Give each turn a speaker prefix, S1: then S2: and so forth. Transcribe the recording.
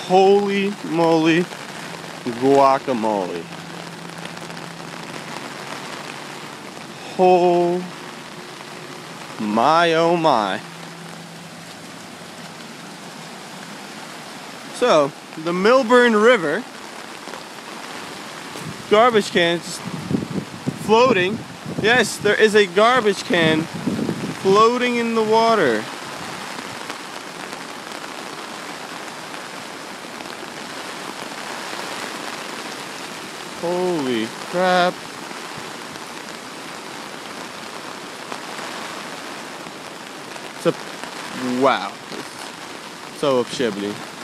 S1: Holy moly guacamole. Oh my. So, the Millburn River garbage cans floating. Yes, there is a garbage can floating in the water. Holy crap. Wow. So obscene.